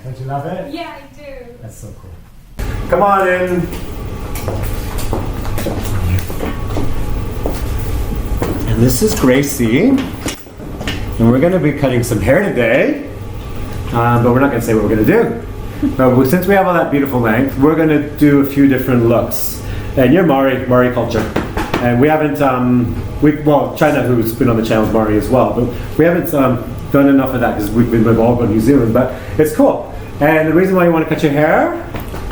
Don't you love it? Yeah, I do. That's so cool. Come on in. And this is Gracie. And we're going to be cutting some hair today. But we're not going to say what we're going to do. But since we have all that beautiful length, we're going to do a few different looks. And you're Mari culture. And we haven't, China, who's been on the channel, is Mari as well. But we haven't done enough of that because we've all gone to New Zealand. But it's cool. And the reason why you want to cut your hair?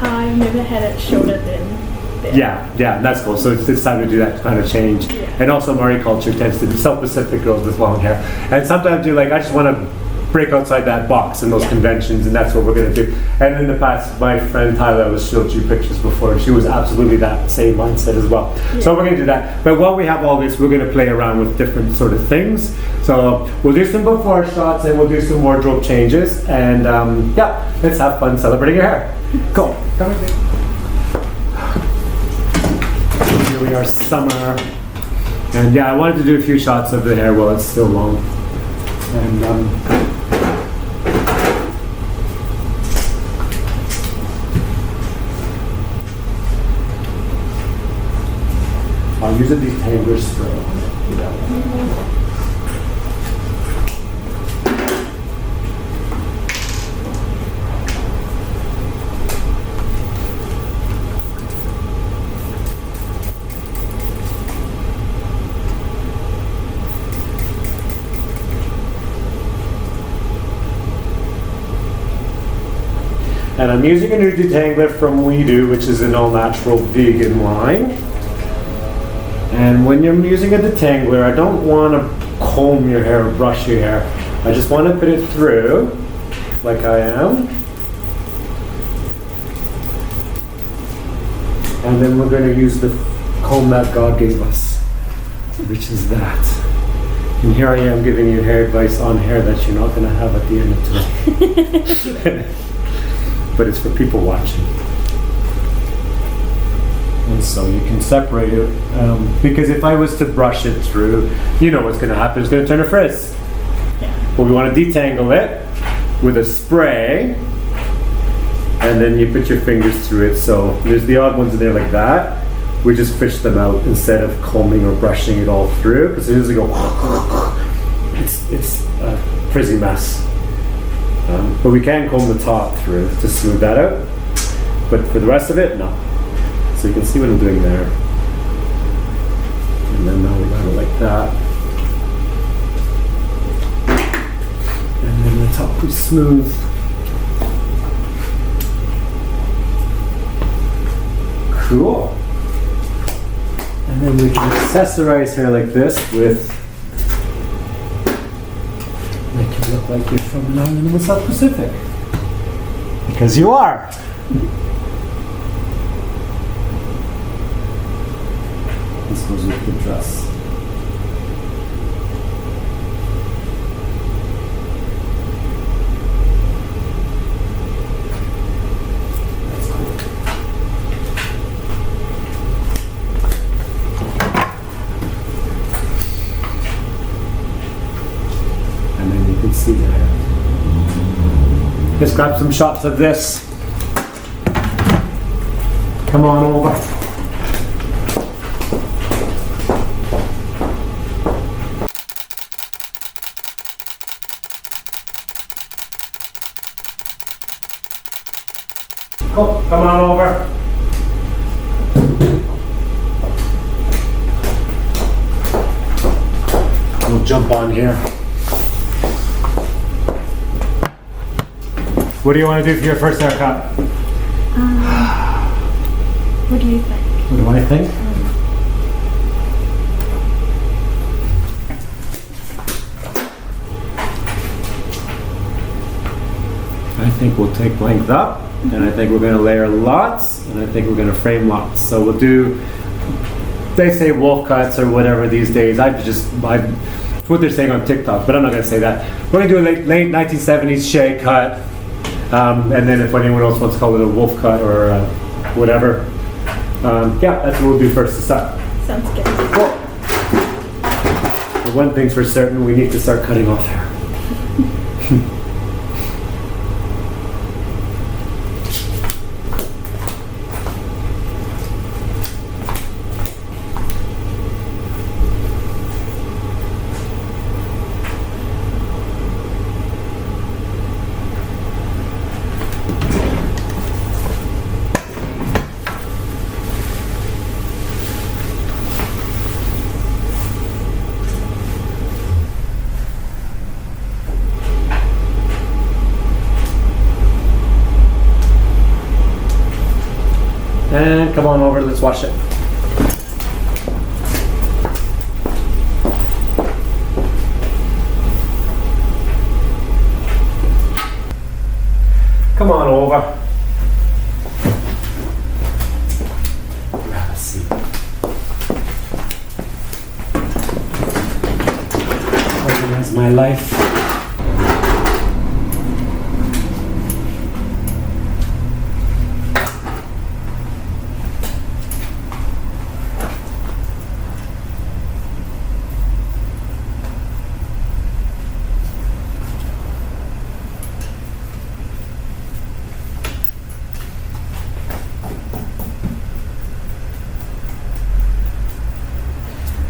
I've never had it shorter than this. Yeah, that's cool. So it's time to do that kind of change. Yeah. And also Mari culture tends to be South Pacific girls with long hair. And sometimes you're like, I just want to break outside that box and those conventions, and that's what we're going to do. And in the past, my friend Tyler has showed you pictures before. She was absolutely that same mindset as well. Yeah. So we're going to do that. But while we have all this, we're going to play around with different sort of things. So we'll do some before shots and we'll do some wardrobe changes. And let's have fun celebrating your hair. Cool. Come with me. Here we are, summer. And yeah, I wanted to do a few shots of the hair while it's still long. And I'll use a detangler spray. And I'm using a new detangler from WeDo, which is an all-natural vegan line. And when you're using a detangler, I don't want to comb your hair or brush your hair. I just want to put it through, like I am. And then we're going to use the comb that God gave us, which is that. And here I am giving you hair advice on hair that you're not going to have at the end of today. But it's for people watching. And so you can separate it, because if I was to brush it through, you know what's going to happen, it's going to turn to frizz. Yeah. But we want to detangle it with a spray, and then you put your fingers through it. So there's the odd ones in there like that. We just fish them out instead of combing or brushing it all through, because as soon as they go, it's a frizzy mess. But we can comb the top through to smooth that out. But for the rest of it, no. So you can see what I'm doing there. And then now we got it like that. And then the top is smooth. Cool. And then we can accessorize hair like this with, make it look like you're from an island in the South Pacific. Because you are. This goes with the dress. That's cool. And then you can see the hair. Just grab some shots of this. Come on over. Oh, come on over. We'll jump on here. What do you want to do for your first haircut? What do you think? What do I think? I think we'll take length up, and I think we're going to layer lots, and I think we're going to frame lots. So we'll do, they say wolf cuts or whatever these days. It's what they're saying on TikTok, but I'm not going to say that. We're going to do a late 1970s Shag cut, and then if anyone else wants to call it a wolf cut or whatever. That's what we'll do first to start. Sounds good. Cool. But one thing's for certain, we need to start cutting off hair. come on over, let's wash it. Come on over. Grab a seat. Organize my life.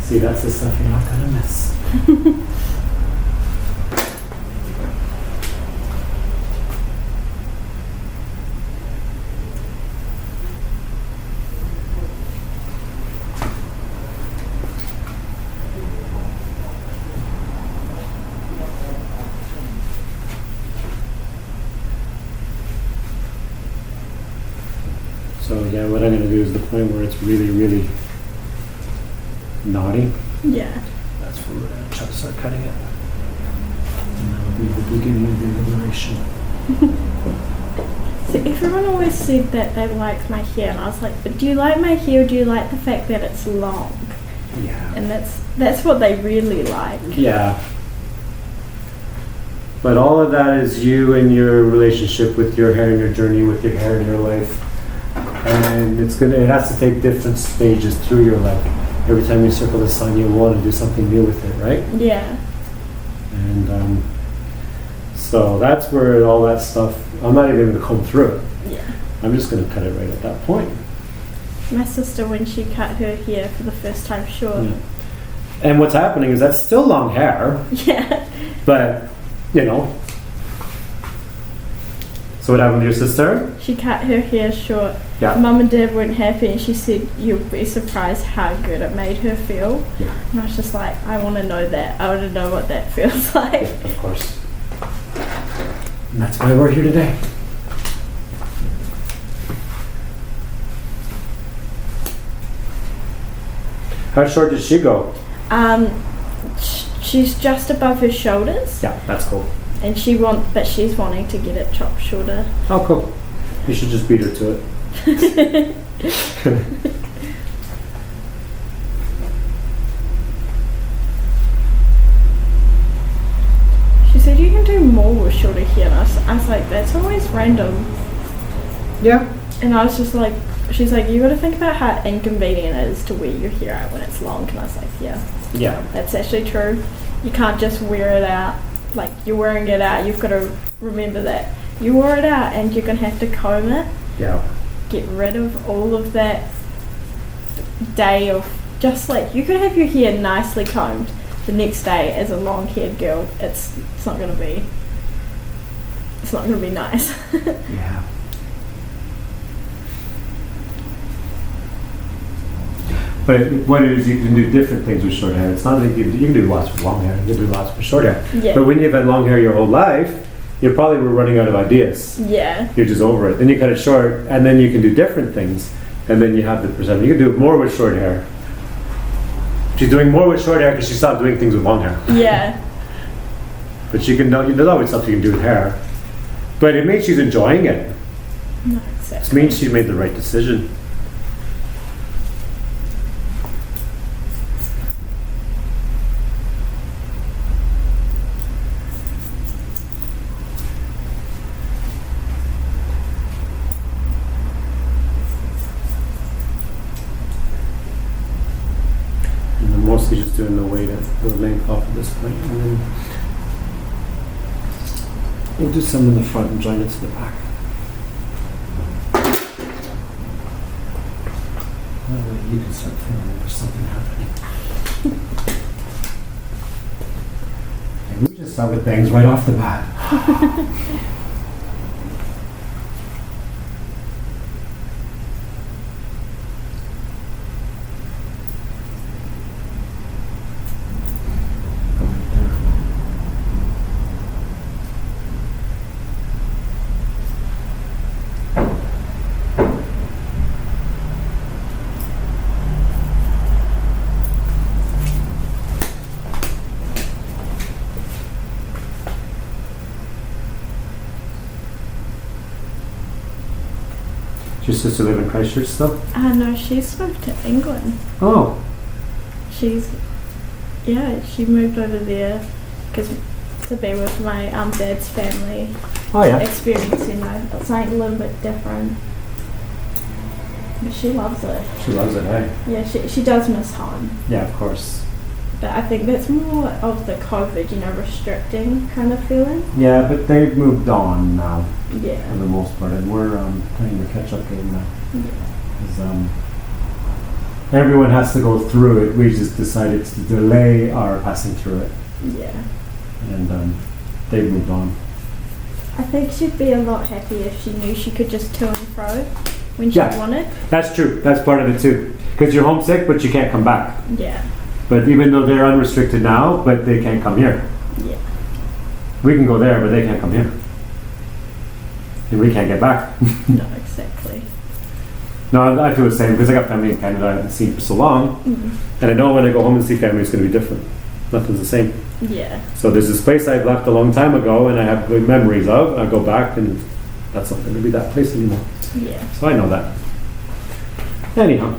See, that's the stuff you're not gonna miss. So yeah, what I'm gonna do is the point where it's really, really naughty. Yeah. That's where we're gonna try to start cutting it. And that'll be the beginning of the liberation. So everyone always said that they liked my hair, and I was like, but do you like my hair or do you like the fact that it's long? Yeah. And that's what they really like. Yeah. But all of that is you and your relationship with your hair and your journey with your hair in your life. And it has to take different stages through your life. Every time you circle the sun, you want to do something new with it, right? Yeah. And so that's where all that stuff, I'm not even going to comb through it. Yeah. I'm just going to cut it right at that point. My sister, when she cut her hair for the first time short. Yeah. And what's happening is that's still long hair, Yeah. but, you know. So what happened to your sister? She cut her hair short. Yeah. Mum and Dad weren't happy, and she said, you'll be surprised how good it made her feel. Yeah. And I was just like, I want to know that. I want to know what that feels like. Yeah, of course. And that's why we're here today. How short did she go? She's just above her shoulders, Yeah, that's cool. and she's wanting to get it chopped shorter. Oh, cool. You should just beat her to it. She said you can do more with shorter hair, and I was like, that's always random. Yeah. And I was just like, she's like, you got to think about how inconvenient it is to wear your hair out when it's long. And I was like, yeah, Yeah. that's actually true. You can't just wear it out. Like, you're wearing it out, you've got to remember that you wore it out, and you're going to have to comb it. Yeah. Get rid of all of that day of just like, you could have your hair nicely combed the next day as a long-haired girl. It's not going to be nice. Yeah. But what it is, you can do different things with short hair. It's not like you can do lots with long hair, you can do lots with short hair. Yeah. But when you've had long hair your whole life, you probably were running out of ideas. Yeah. You're just over it. Then you cut it short, and then you can do different things. And then you have the perception. You can do more with short hair. She's doing more with short hair because she stopped doing things with long hair. Yeah. But she can, there's always stuff you can do with hair. But it means she's enjoying it. No, It exactly. means she made the right decision. And I'm mostly just doing the weight of the length off of this point. And then we'll do some in the front and join it to the back. That way you can start feeling there's something happening. And we just start with bangs right off the bat. Does your sister live in Christchurch still? No, she's moved to England. Oh, She moved over there because to be with my dad's family. oh yeah. Experience, something a little bit different. But she loves it. She loves it, eh? Yeah, she does miss home. Yeah, of course. But I think that's more of the COVID, restricting kind of feeling. Yeah, but they've moved on now Yeah. for the most part, and we're playing the catch-up game now. Yeah. 'Cause, everyone has to go through it. We just decided to delay our passing through it, Yeah. and they've moved on. I think she'd be a lot happier if she knew she could just to and fro when she Yeah. wanted. That's true. That's part of it too. Because you're homesick, but you can't come back. Yeah. But even though they're unrestricted now, but they can't come here. Yeah. We can go there, but they can't come here. And we can't get back. No, exactly. No, I feel the same because I got family in Canada I haven't seen for so long. And I know when I go home and see family, it's going to be different. Nothing's the same. Yeah. So there's this place I've left a long time ago and I have good memories of. I go back and that's not going to be that place anymore. Yeah. So I know that. Anyhow.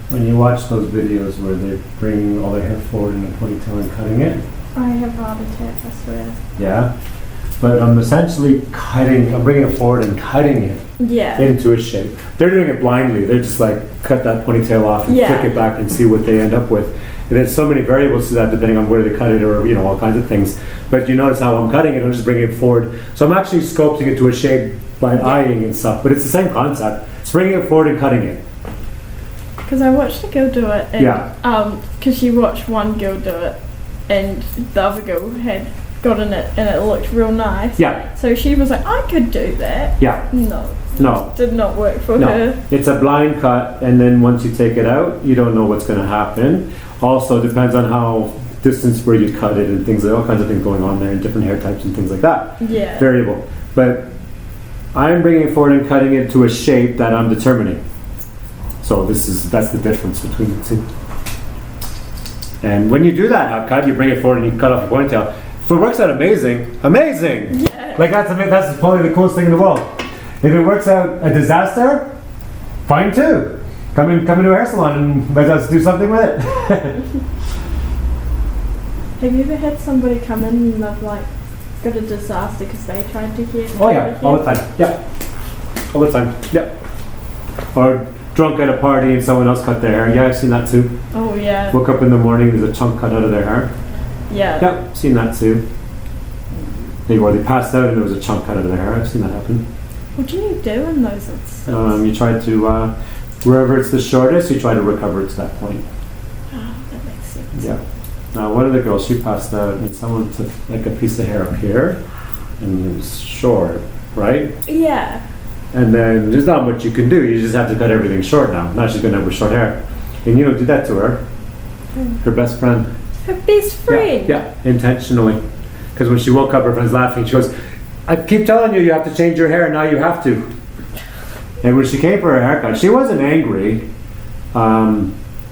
When you watch those videos where they bring all their hair forward in a ponytail and cutting it, I have heart attack, I swear. yeah. But I'm essentially I'm bringing it forward and cutting it Yeah. into a shape. They're doing it blindly. They're just like cut that ponytail off and Yeah. flick it back and see what they end up with. And there's so many variables to that depending on where they cut it or all kinds of things. But you notice how I'm cutting it, I'm just bringing it forward. So I'm actually sculpting it to a shape by eyeing and stuff. But it's the same concept. It's bringing it forward and cutting it. Because I watched a girl do it, and Yeah. because she watched one girl do it, and the other girl had gotten it, and it looked real nice. Yeah. So she was like, I could do that. Yeah. No. Did not work for No. her. It's a blind cut, and then once you take it out, you don't know what's going to happen. Also, it depends on how distance where you cut it and things, all kinds of things going on there, and different hair types and things like that. Yeah. Variable. But I'm bringing it forward and cutting it to a shape that I'm determining. So that's the difference between the two. And when you do that hot cut, you bring it forward and you cut off your ponytail. If it works out amazing. Yeah. Like that's probably the coolest thing in the world. If it works out a disaster, fine too. Come into a hair salon and let us do something with it. Have you ever had somebody come in and they've like got a disaster because they tried to get? Oh yeah, all the time. Yeah, all the time. Yeah. Or drunk at a party and someone else cut their hair. Yeah, I've seen that too. Oh yeah. Woke up in the morning, there's a chunk cut out of their hair. Yeah. Yeah, seen that too. They passed out and there was a chunk cut out of their hair. I've seen that happen. What do you do in those instances? You try to, wherever it's the shortest, you try to recover it to that point. Oh, that makes sense. Yeah. Now, one of the girls, she passed out and someone took like a piece of hair up here and it was short, right? Yeah. And then there's not much you can do. You just have to cut everything short now. Now she's going to have her short hair. And you don't do that to her. Her best friend. Her best friend? Yeah, intentionally. Because when she woke up, her friend's laughing. She goes, I keep telling you, you have to change your hair, and now you have to. And when she came for her haircut, she wasn't angry.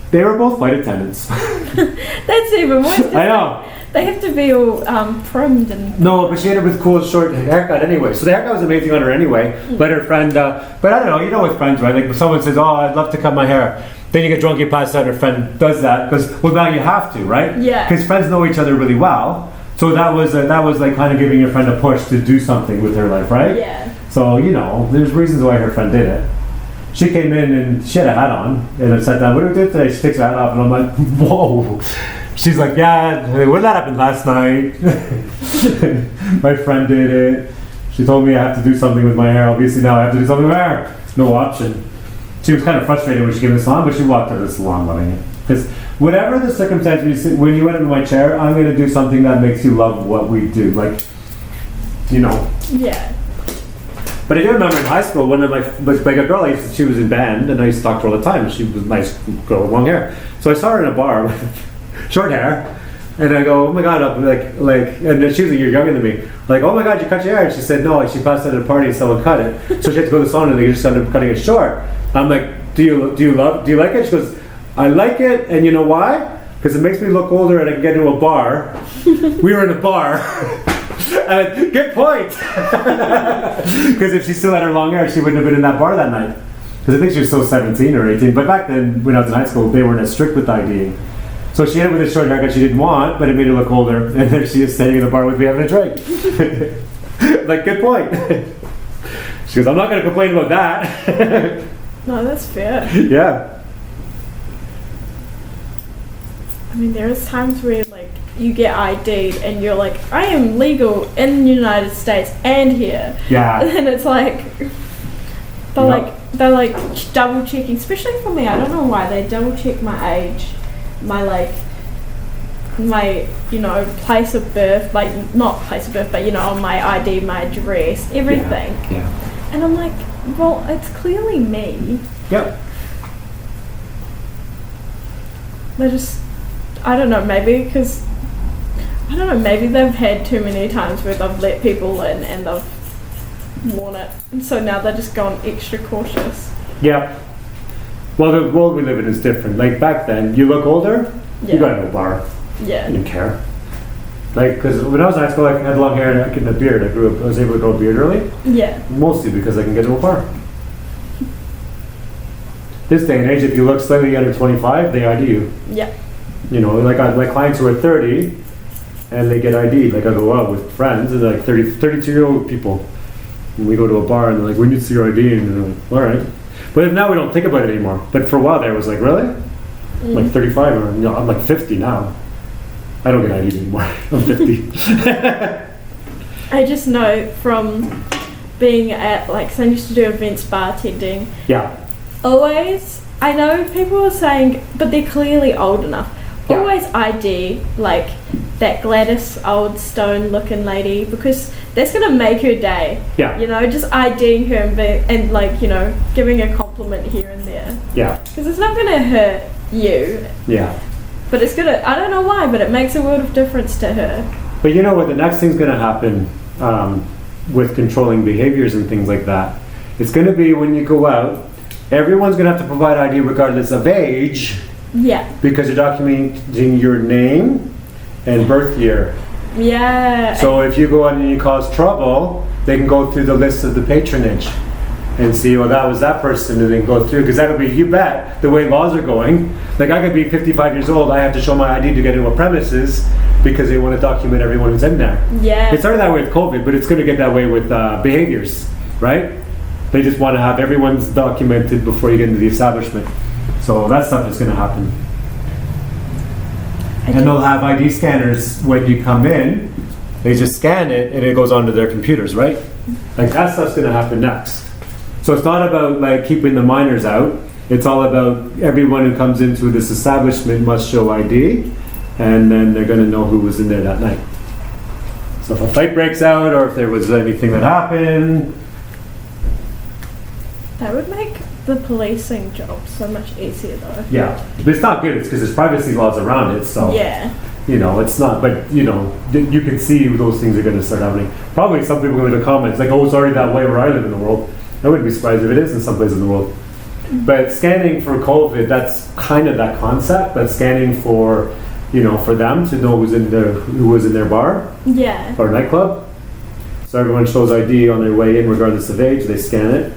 They were both flight attendants. That's even worse. I know. They have to be all primed and... No, but she had a with cool short haircut anyway. So the haircut was amazing on her anyway. But her friend, but I don't know, you know with friends, right? Like if someone says, oh, I'd love to cut my hair. Then you get drunk, you pass out, her friend does that. Because, well, now you have to, right? Yeah. Because friends know each other really well. So that was like kind of giving your friend a push to do something with her life, right? Yeah. So, you know, there's reasons why her friend did it. She came in and she had a hat on. And I sat down, what do we do today? She takes her hat off and I'm like, whoa. She's like, yeah, when that happened last night. My friend did it. She told me I have to do something with my hair. Obviously now I have to do something with my hair. No option. She was kind of frustrated when she came to the salon, but she walked out of the salon loving it. Because whatever the circumstance, when you went into my chair, I'm going to do something that makes you love what we do. Like, you know. Yeah. But I do remember in high school, one of my, like a girl, she was in band, and I used to talk to her all the time. She was a nice girl with long hair. So I saw her in a bar with short hair, and I go, oh my God, and then she was a year younger than me. Like, oh my God, you cut your hair? And she said, no, she passed out at a party and someone cut it. So she had to go to the salon and they just ended up cutting it short. I'm like, do you like it? She goes, I like it, and you know why? Because it makes me look older and I can get into a bar. We were in a bar. And good point. Because if she still had her long hair, she wouldn't have been in that bar that night. Because I think she was still 17 or 18. But back then, when I was in high school, they weren't as strict with IDing. So she had it with a short haircut she didn't want, but it made her look older. And there she is standing in the bar with me having a drink. Like, good point. She goes, I'm not going to complain about that. No, that's fair. Yeah. I mean, there is times where like you get ID'd and you're like, I am legal in the United States and here. Yeah. And it's like they're like double checking, especially for me. I don't know why they double check my age, my place of birth, like not place of birth, but on my ID, my address, everything. Yeah. And I'm like, well, it's clearly me. Yep. They just, I don't know, maybe they've had too many times where they've let people in and they've worn it. And so now they're just gone extra cautious. Yeah. Well, the world we live in is different. Like back then, you look older, you got to a bar. Yeah. You didn't care. Like, because when I was in high school, I had long hair and I had a beard. I was able to grow a beard early. Yeah. Mostly because I can get to a bar. This day and age, if you look slightly under 25, they ID you. Yeah. Like I have my clients who are 30 and they get ID'd. Like I go out with friends and they're like 32-year-old people. And we go to a bar and they're like, we need to see your ID. And they're like, all right. But now we don't think about it anymore. But for a while there, I was like, really? I'm like 35 or I'm like 50 now. I don't get ID'd anymore. I'm 50. I just know from being at, so I used to do events bartending. Yeah. Always, I know people are saying, but they're clearly old enough. Yeah. Always ID, like, that Gladys old stone looking lady, because that's going to make her day. Yeah. Just IDing her and giving a compliment here and there. Yeah. Because it's not going to hurt you. Yeah. But it's going to, I don't know why, but it makes a world of difference to her. But you know what, the next thing's going to happen, with controlling behaviors and things like that. It's going to be when you go out, everyone's going to have to provide ID regardless of age Yeah. because you're documenting your name and birth year. Yeah. So if you go out and you cause trouble, they can go through the list of the patronage and see, well, that was that person, and then go through, because that'll be, you bet, the way laws are going. Like, I could be 55 years old, I have to show my ID to get into a premises because they want to document everyone who's in there. Yeah. It started that way with COVID, but it's going to get that way with behaviors, right? They just want to have everyone's documented before you get into the establishment. So that stuff is going to happen. And they'll have ID scanners when you come in. They just scan it and it goes onto their computers, right? Like, that stuff's going to happen next. So it's not about like keeping the minors out. It's all about everyone who comes into this establishment must show ID, and then they're going to know who was in there that night. So if a fight breaks out or if there was anything that happened. That would make the policing job so much easier though. Yeah, but it's not good. It's because there's privacy laws around it. So Yeah. you know, it's not. But you know, you can see those things are going to start happening. Probably some people going to comments like, "Oh, it's already that way where I live in the world." I wouldn't be surprised if it is in some places in the world. But scanning for COVID, that's kind of that concept. But scanning for, you know, for them to know who was in their bar Yeah. or nightclub. So everyone shows ID on their way in, regardless of age. They scan it,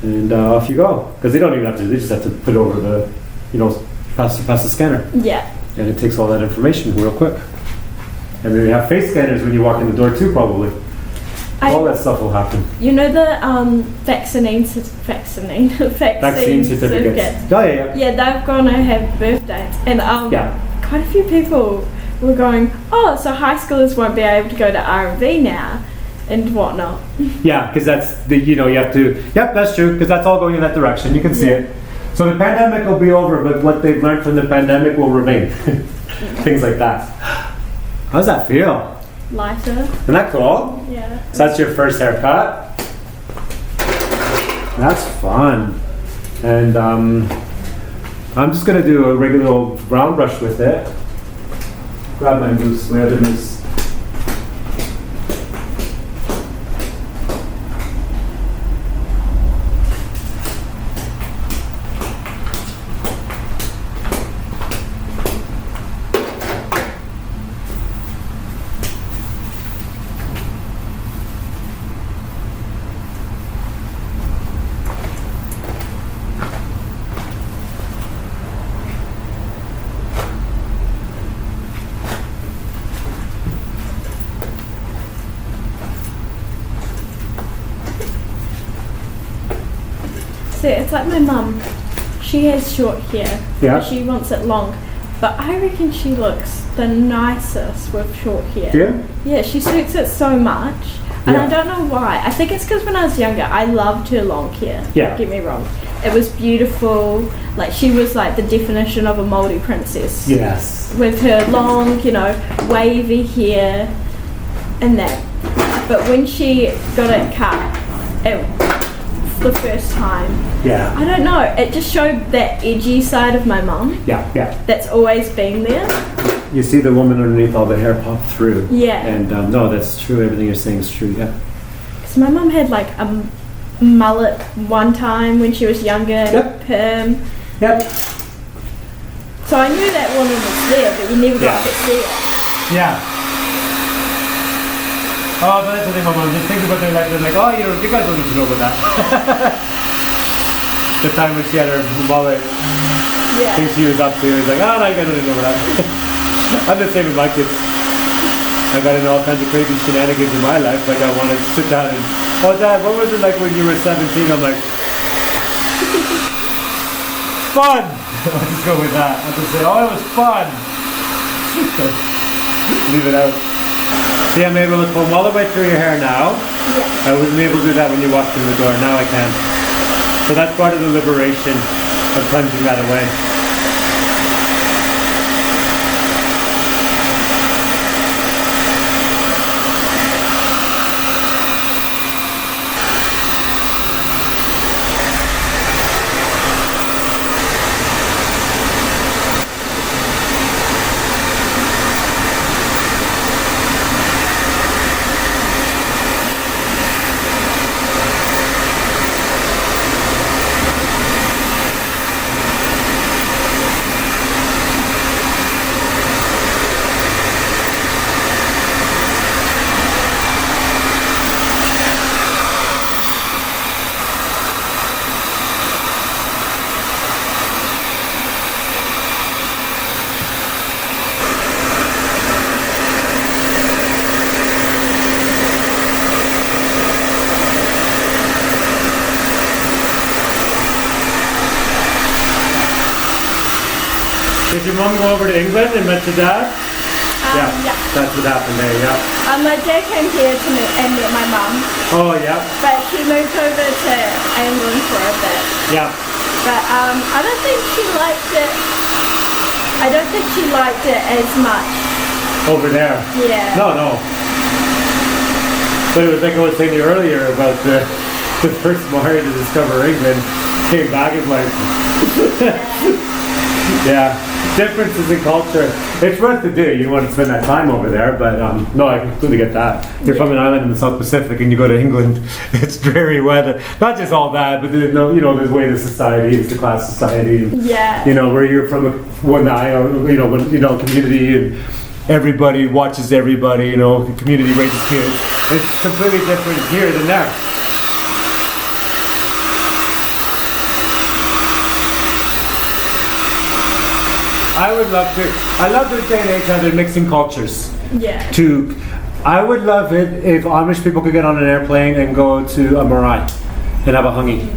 and off you go. Because they don't even have to. They just have to put over the, you know, pass the scanner, Yeah. and it takes all that information real quick. And then you have face scanners when you walk in the door too, probably. All that stuff will happen. You know the vaccine Certificates. Oh, yeah. Yeah, they've gonna have birthdays, and Yeah. quite a few people were going, oh, so high schoolers won't be able to go to R&V now, and whatnot. Yeah, because that's the, you know, you have to, yep, that's true, because that's all going in that direction. You can see it. So the pandemic will be over, but what they've learned from the pandemic will remain. Things like that. How does that feel? Lighter. Isn't that cool? Yeah. So that's your first haircut. That's fun. And I'm just gonna do a regular old brown brush with it. Grab my mousse, my other mousse. See, it's like my mum. She has short hair. Yeah. But she wants it long. But I reckon she looks the nicest with short hair. Yeah? Yeah, she suits it so much. And I Yeah. don't know why. I think it's because when I was younger, I loved her long hair. Yeah. Don't get me wrong. It was beautiful. Like, she was like the definition of a mouldy princess. Yes. With her long, you know, wavy hair and that. But when she got it cut, the first time, Yeah. I don't know, it just showed that edgy side of my mum Yeah, yeah. that's always been there. You see the woman underneath all the hair pop through. Yeah. And no, that's true. Everything you're saying is true. Yeah. Because my mum had like a mullet one time when she was younger, and Yep. a perm. Yep. So I knew that woman was there, but you never got Yeah. to see it. Yeah. Oh, but that's the thing, my mom. Just think about their life. They're like, oh, you guys don't need to know about that. The time when she had her mullet, Yeah. thing she was up to, it's like, oh, no, you guys don't need to know about that. I'm the same with my kids. I got into all kinds of crazy shenanigans in my life. Like, I want to sit down and, oh, Dad, what was it like when you were 17? I'm like, fun. I'll just go with that. I'll just say, oh, it was fun. Leave it out. See, I'm able to comb all the way through your hair now. Yeah. I wasn't able to do that when you walked through the door. Now I can. So that's part of the liberation of cleansing that away. mom go over to England and met your dad? Yeah. That's what happened there, yeah. My dad came here to meet and met my mum, Oh, yeah, but she moved over to England for a bit. yeah. But I don't think she liked it. I don't think she liked it as much. Over there. Yeah. No. But it was like I was saying to you earlier about the first Mario to discover England came back and like, yeah, differences in culture. It's worth to do. You want to spend that time over there, but no, I completely get that. You're from an island in the South Pacific and you go to England, it's dreary weather. Not just all that, but there's no, there's way the society, it's the class society. And, Yeah. where you're from one community and everybody watches everybody, the community raises kids. It's completely different here than there. I love the day and age how they're mixing cultures. Yeah. I would love it if Amish people could get on an airplane and go to a marae and have a hungy.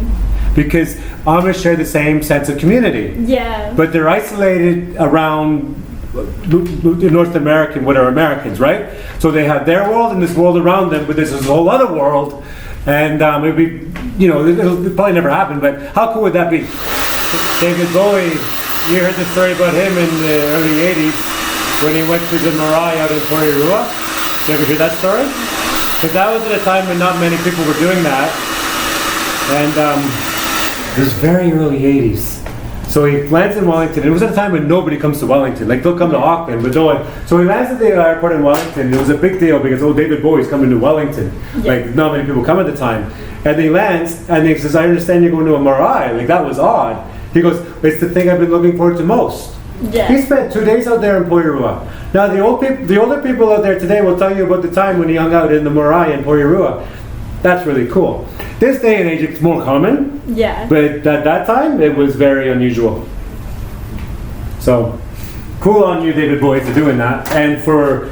Because Amish share the same sense of community. Yeah. But they're isolated around North American, what are Americans, right? So they have their world and this world around them, but there's this whole other world. And it'd be, it'll probably never happen, but how cool would that be? David Bowie, you heard the story about him in the early 80s when he went to the marae out in Porirua. Did you ever hear that story? Because that was at a time when not many people were doing that. And it was very early 80s. So he lands in Wellington. It was at a time when nobody comes to Wellington. Like they'll come to Auckland, but no one. So he lands at the airport in Wellington. It was a big deal because David Bowie's coming to Wellington. Yeah. Like not many people come at the time. And he lands and he says, "I understand you're going to a marae." Like that was odd. He goes, "It's the thing I've been looking forward to most." Yeah. He spent 2 days out there in Porirua. Now the older people out there today will tell you about the time when he hung out in the marae in Porirua. That's really cool. This day and age, it's more common. Yeah. But at that time, it was very unusual. So, cool on you, David Bowie, for doing that, and for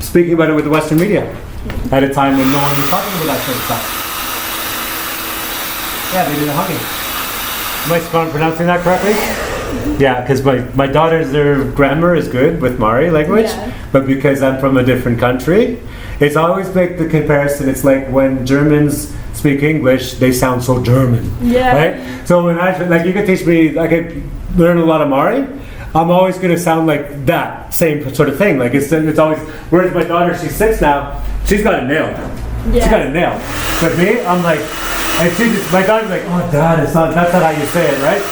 speaking about it with the Western media at a time when no one was talking about that sort of stuff. Yeah, they did a hugging. Am I pronouncing that correctly? Yeah, because my daughter's, their grammar is good with Maori language, but because I'm from a different country, it's always make the comparison. It's like when Germans speak English, they sound so German. Yeah. Right? So when you could teach me, I could learn a lot of Maori, I'm always going to sound like that same sort of thing. Like it's always, whereas my daughter, she's 6 now, she's got it nailed. Yeah. She's got it nailed. But me, I'm like, and my daughter's like, "Oh, Dad, that's not how you say it, right?"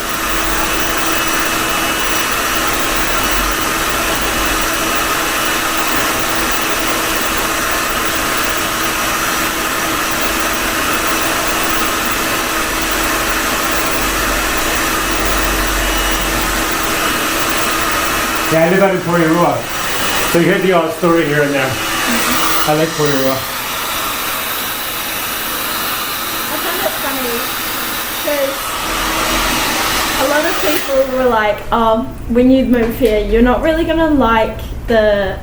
Yeah, I live out in Porirua. So you hear the odd story here and there. I like Porirua. I find it funny because a lot of people were like, when you move here, you're not really going to like the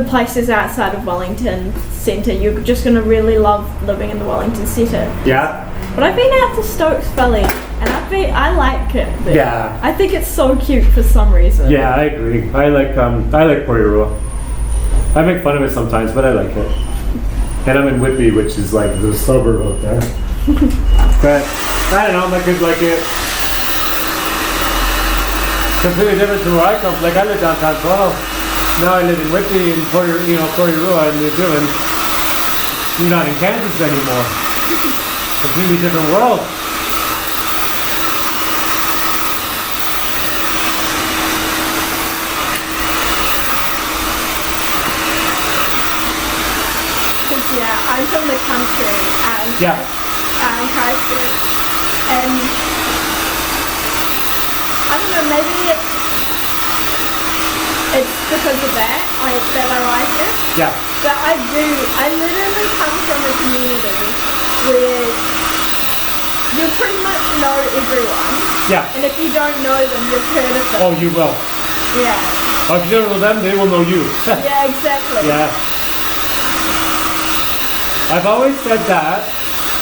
places outside of Wellington Centre. You're just going to really love living in the Wellington Centre. Yeah? But I've been out to Stokes Valley and I like it there. Yeah. I think it's so cute for some reason. Yeah, I agree. I like Porirua. I make fun of it sometimes, but I like it. And I'm in Whitby, which is like the suburb out there. But I don't know, my kids like it. Completely different from where I come from. Like I live downtown Toronto. Now I live in Whitby in Porirua in New Zealand. You're not in Kansas anymore. Completely different world. Yeah, I'm from the country and Christchurch, and I don't know, maybe it's because of that I like it. Yeah. But I literally come from a community where you pretty much know everyone. Yeah. And if you don't know them, you've heard of them. Oh, you will. Yeah. If you don't know them, they will know you. Yeah, exactly. Yeah. I've always said that,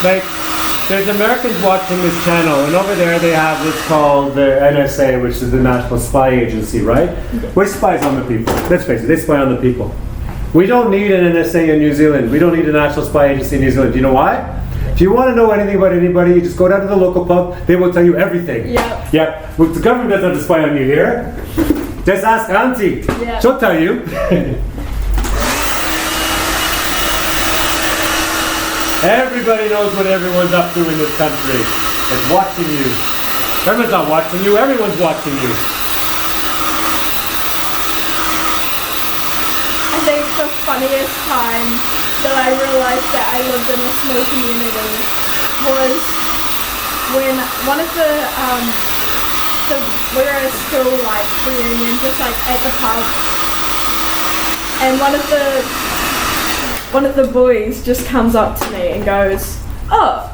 like, there's Americans watching this channel, and over there they have what's called the NSA, which is the National Spy Agency, right? Which spies on the people. Let's face it, they spy on the people. We don't need an NSA in New Zealand. We don't need a National Spy Agency in New Zealand. Do you know why? If you want to know anything about anybody, you just go down to the local pub. They will tell you everything. Yep. Yeah. Well, the government doesn't have to spy on you here. Just ask Auntie. Yep. She'll tell you. Everybody knows what everyone's up to in this country. It's watching you. Government's not watching you. Everyone's watching you. I think the funniest time that I realized that I lived in a small community was when one of the we were at a school like reunion, just like at the pub, and one of the boys just comes up to me and goes, "Oh,"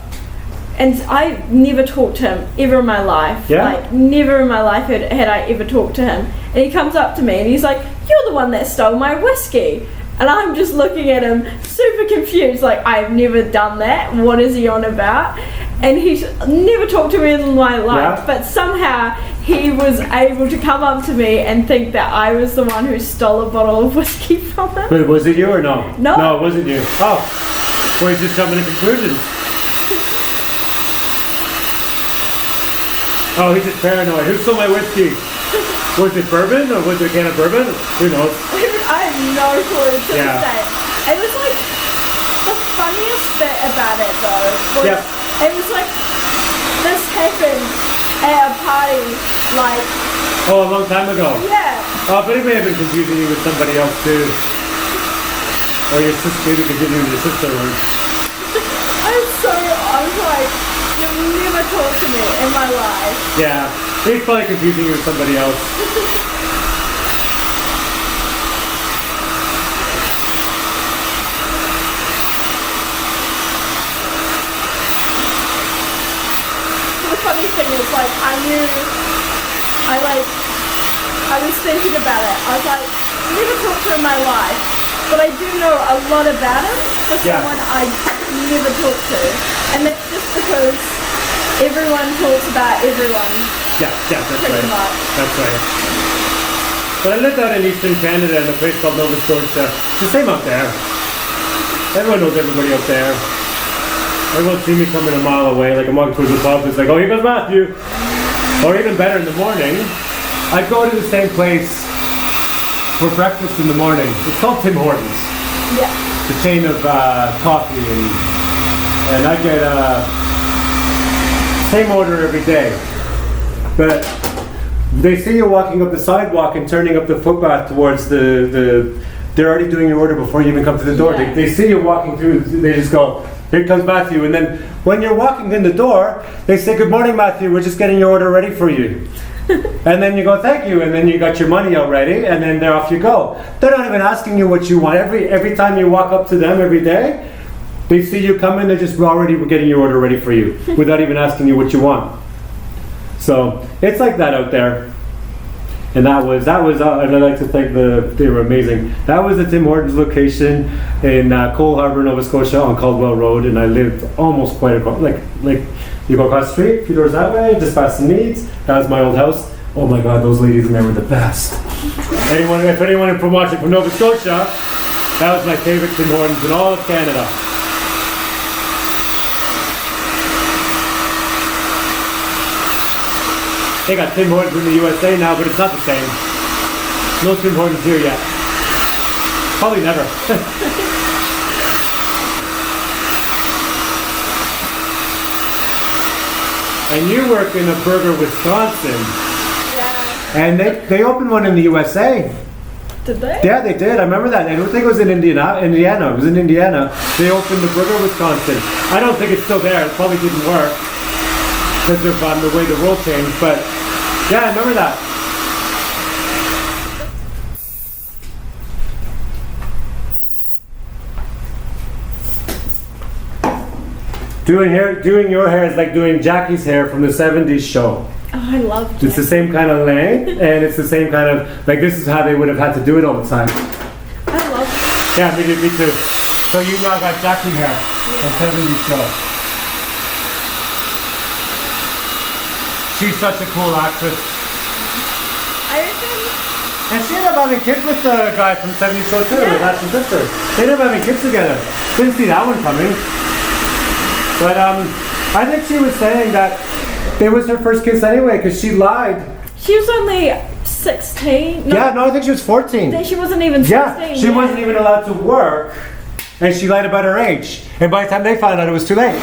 and I never talked to him ever in my life. Yeah. Like never in my life had I ever talked to him. And he comes up to me and he's like, "You're the one that stole my whiskey." And I'm just looking at him super confused, like I've never done that. What is he on about? And he's never talked to me in my life, Yeah. but somehow he was able to come up to me and think that I was the one who stole a bottle of whiskey from him. But was it you or no? No. No, it wasn't you. Oh. Well, he's just jumping to conclusions. Oh, he's just paranoid. Who stole my whiskey? Was it bourbon or was it a can of bourbon? Who knows? I have no clue to Yeah. this day. It was like the funniest bit about it though was Yep. it was like this happened at a party, like Oh, a long time ago. yeah. Oh, but he may have been confusing you with somebody else too. Or your sister, maybe confusing you with your sister. I was like, you've never talked to me in my life. Yeah, he's probably confusing you with somebody else. The funny thing is, like, I was thinking about it. I was like, never talked to him in my life, but I do know a lot about him for Yeah. someone I never talked to. And that's just because everyone talks about everyone. Yeah, that's Pretty right. much. That's right. But I lived out in Eastern Canada in a place called Nova Scotia. It's the same out there. Everyone knows everybody out there. Everyone see me coming a mile away, like I'm walking towards the pub. It's like, oh, here goes Matthew. Or even better, in the morning, I go to the same place for breakfast in the morning. It's called Tim Hortons. Yeah. It's a chain of coffee, and I get same order every day. But they see you walking up the sidewalk and turning up the footpath towards the they're already doing your order before you even come to the door. Yeah. They see you walking through, they just go, here comes Matthew. And then when you're walking in the door, they say, good morning, Matthew, we're just getting your order ready for you. And then you go, thank you, and then you got your money already, and then they're off you go. They're not even asking you what you want. Every time you walk up to them every day, they see you come in, they're just already getting your order ready for you without even asking you what you want. So it's like that out there. And that was, and I'd like to thank they were amazing. That was the Tim Hortons location in Cole Harbour, Nova Scotia on Caldwell Road, and I lived almost quite across, like you go across the street, a few doors that way, just past the Meads. That was my old house. Oh my God, those ladies in there were the best. If anyone from watching from Nova Scotia, that was my favorite Tim Hortons in all of Canada. They got Tim Hortons in the USA now, but it's not the same. No Tim Hortons here yet. Probably never. And you work in a burger, Wisconsin. Yeah. And they opened one in the USA. Did they? Yeah, they did. I remember that. I don't think it was in Indiana. It was in Indiana. They opened the burger, Wisconsin. I don't think it's still there. It probably didn't work because of the way the world changed. But yeah, I remember that. Doing your hair is like doing Jackie's hair from the 70s show. Oh, I love it. It's the same kind of length, and it's the same kind of, like this is how they would have had to do it all the time. I love it. Yeah, me too. So you now got Jackie hair from 70s show. She's such a cool actress. I reckon. And she ended up having kids with the guy from 70 Show too, with Ashton Sister. They ended up having kids together. Didn't see that one coming. But I think she was saying that it was her first kiss anyway, because she lied. She was only 16. No, Yeah, no, I think she was 14. then she wasn't even 16. Yeah, she wasn't even allowed to work, and she lied about her age. And by the time they found out, it was too late.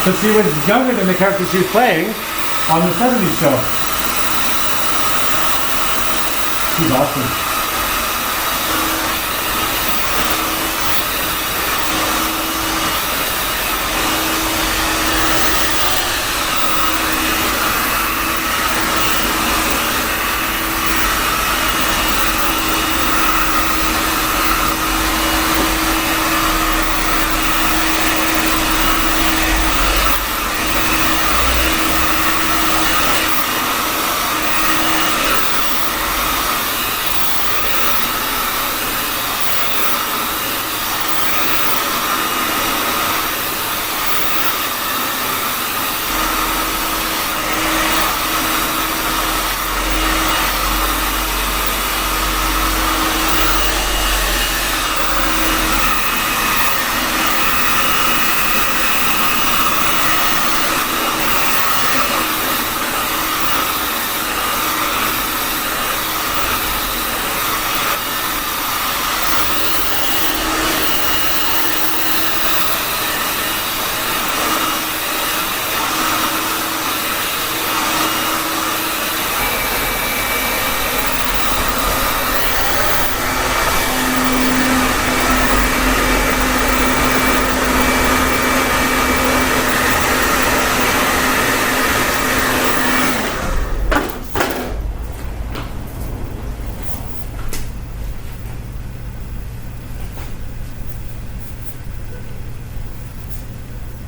So she was younger than the character she was playing on the 70s show. She's awesome.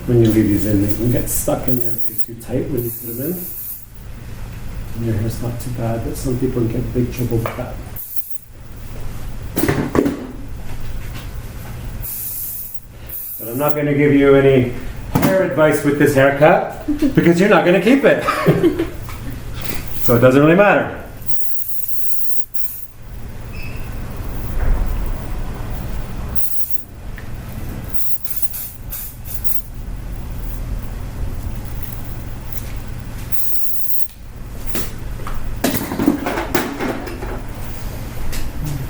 When you leave these in, they can get stuck in there if you're too tight when you put them in. And your hair's not too bad, but some people get big trouble with that. But I'm not going to give you any hair advice with this haircut because you're not going to keep it. So it doesn't really matter.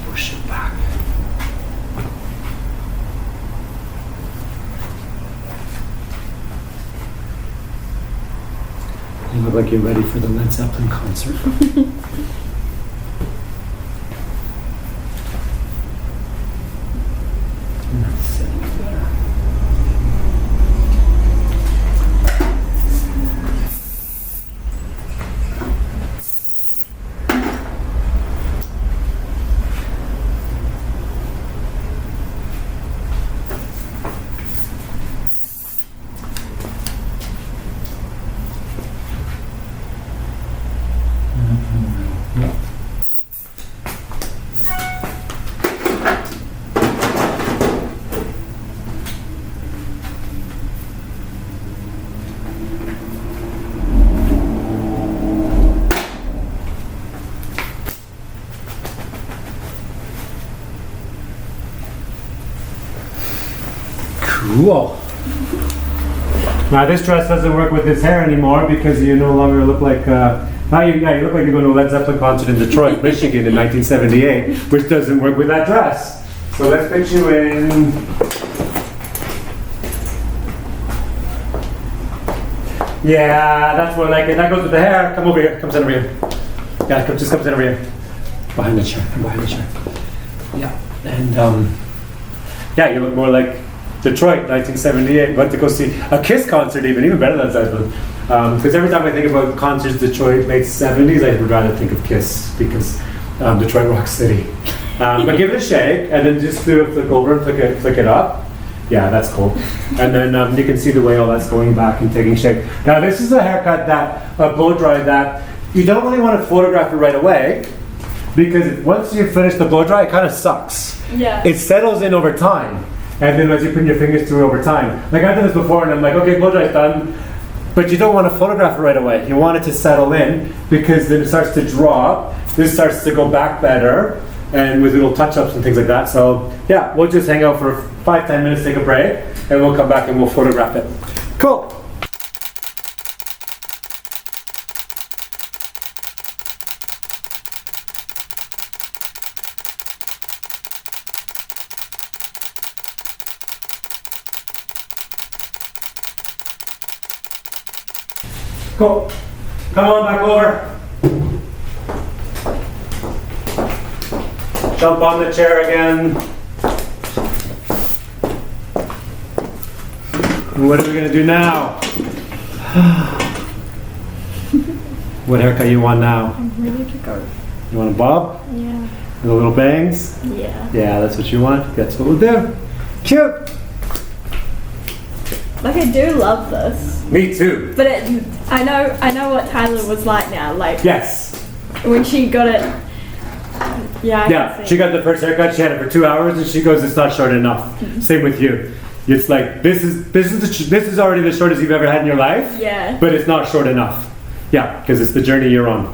Push it back. You look like you're ready for the Led Zeppelin concert. And that's sitting better. Cool. Now this dress doesn't work with this hair anymore because you no longer look like, now you look like you're going to a Led Zeppelin concert in Detroit, Michigan in 1978, which doesn't work with that dress. So let's put you in. Yeah, that's more like it. That goes with the hair. Come over here. Come sit over here. Yeah, just come sit over here. Behind the chair. Come behind the chair. Yeah, and yeah, you look more like Detroit, 1978. Went to go see a Kiss concert, even better than Zeppelin. Because every time I think about concerts Detroit late 70s, I would rather think of Kiss because Detroit Rock City. But give it a shake, and then just do a flick over and flick it up. Yeah, that's cool. And then you can see the way all that's going back and taking shape. Now this is a haircut that, a blow dry that you don't really want to photograph it right away because once you finish the blow dry, it kind of sucks. Yeah. It settles in over time. And then as you put your fingers through over time. Like I've done this before and I'm like, okay, blow dry's done. But you don't want to photograph it right away. You want it to settle in because then it starts to drop. This starts to go back better and with little touch-ups and things like that. So yeah, we'll just hang out for 5-10 minutes, take a break, and we'll come back and we'll photograph it. Cool. Cool. Come on back over. Jump on the chair again. What are we gonna do now? What haircut you want now? I'm ready to go. You want a bob? Yeah. With the little bangs? Yeah. Yeah, that's what you want. That's what we'll do. Cute. Like, I do love this. Me too. But I know what Tyler was like now. Like, Yes. when she got it. Yeah. I Yeah, can see. she got the first haircut. She had it for 2 hours, and she goes, "It's not short enough." Same with you. It's like this is already the shortest you've ever had in your life. Yeah. But it's not short enough. Yeah, because it's the journey you're on.